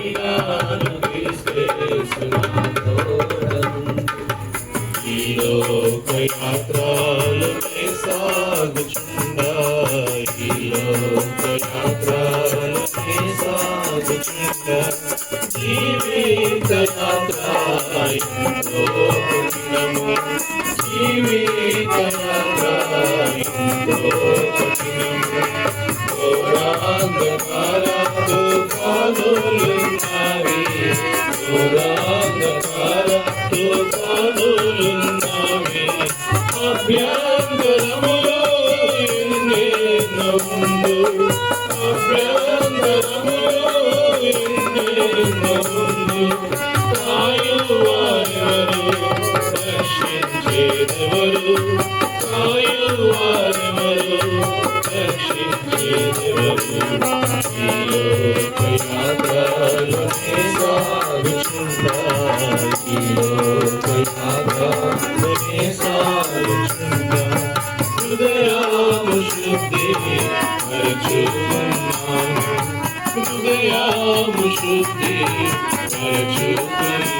అయినాను క్రీస్తు నా తోడనుండు. ఈ లోకయాత్రలోనే సాగుచుండా, ఈ లోకయాత్రలోనే సాగుచుండా, జీవిత యాత్ర ఎంతో కఠినము, జీవిత యాత్ర ఎంతో కఠినము. ఘోరాంధకార తుఫానులున్నవి, ఘోరాంధకార తుఫానులున్నవి, అభ్యంతరములో ఎన్నెన్నో ఉండు, అభ్యంతరములో ఎన్నెన్నో ఉండు. కాయువారెవరు, రక్షించేదెవరు, కాయువారెవరు, రక్షించేదెవరు. ఈ లోకయాత్రలోనే సాగుచుండా, ఈ లోకయాత్రలోనే సాగుచుండా, హృదయము శుద్ధి మరచుకున్నాను, హృదయము శుద్ధి మరచుకున్నాను.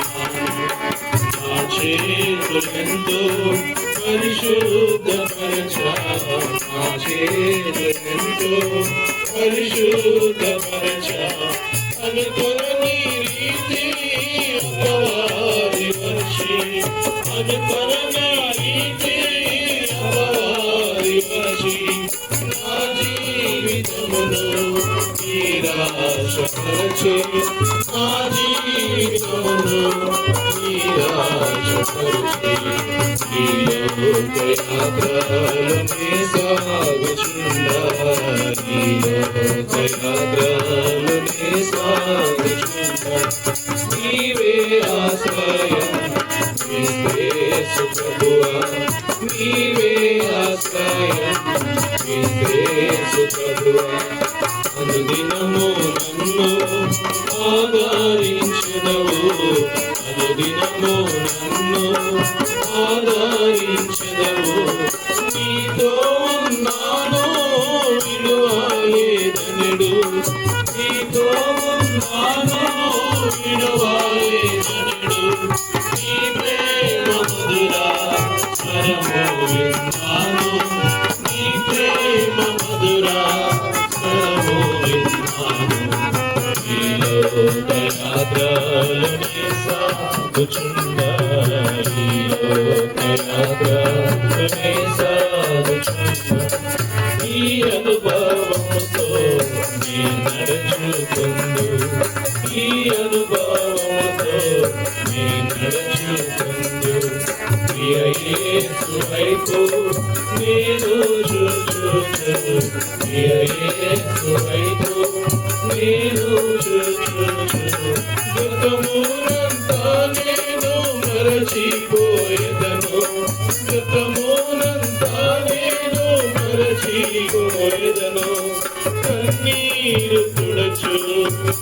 నా చేతులెంతో పరిశుద్ధపరచా, నా చేతులెంతో పరిశుద్ధపరచా, అనుకొరని రీతి అపవాది వచ్చి, అనుకొరని రీతి అపవాది వచ్చి, నా జీవితమును నిరాశపరచే, నా జీవితమును నిరాశపరచే. ఈ లోకయాత్రలోనే సాగుచుండా, ఈ లోకయాత్రలోనే సాగుచుండా, నీవే ఆశ్రయం క్రీస్తు ప్రభువా, నీవే ఆశ్రయం క్రీస్తు ప్రభువా. అనుదినము నన్ను ఆదరించెదవు, అనుదినము నన్ను ఆదరించెదవు. నీతో ఉన్నాను విడువలేదనెడు, నీతో ఉన్నాను విడువలేదనెడు. నీ ప్రేమ మధురా స్వరము విన్నాను, నీ ప్రేమ మధురా స్వరము విన్నాను. ఈ లోకయాత్రలోనే సాగుచుండా, ఈ లోకయాత్రలోనే సాగుచుండా, ఈ అనుభవముతో నీ నడుచుకుందు, ఈ అనుభవముతో నీ నడుచుకుందు. ప్రియ యేసు వైపు నేను చూచుచు, ప్రియ యేసు వైపు నేను చూచుచు, గతమునంతా నేను మరచిపోయేదను, గతమునంతా నేను మరచిపోయేదను. కన్నీరు తుడచు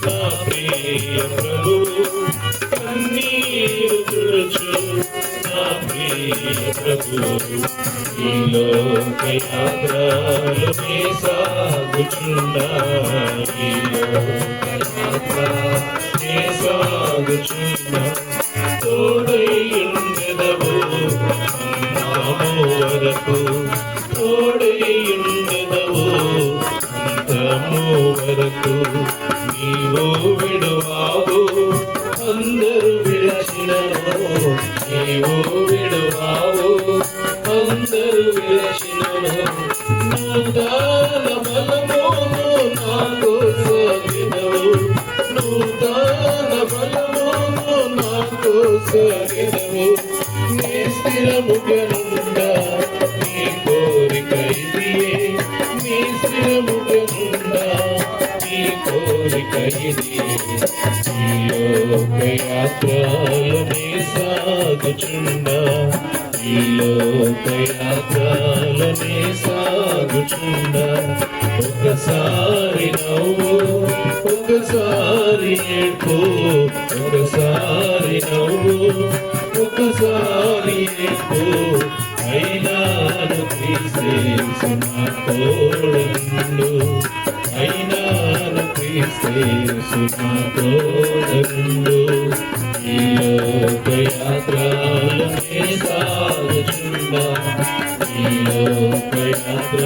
నా ప్రియ ప్రభువు, కన్నీరు తుడచు నా ప్రియ ప్రభువు. ఈ లోకయాత్రలోనే సాగుచుండా, ఈ లోకయాత్రలోనే సాగుచుండా, తోడైయుండెదవు అంతము వరకు, తోడైయుండెదవు అంతము వరకు. నీవు విడువావు అందరు విడచినను, నీవు విడువావు అందరు విడచినను. నూతన బలమును నాకు సాగినవు, నూతన బలమును నాకు సాగినవు. నీ స్థిరముగనుండా నీ కోరిక ఇదియే, నీ స్థిరముగనుండా నీ కోరిక ఇదియే. ఈ లోకయాత్రలోనే సాగుచుండా, ఈ లోకయాత్రలోనే సాగుచుండా. ఒకసారి నవ్వు, ఒకసారి ఏడ్పు, ఒకసారి నవ్వు, ఒకసారి ఏడ్పు. అయినాను క్రీస్తు నా తోడుండు, అయినాను క్రీస్తు నా తోడనుండు ఈ లోకయాత్రలోనే సాగుచుండా ఈ లోకయాత్ర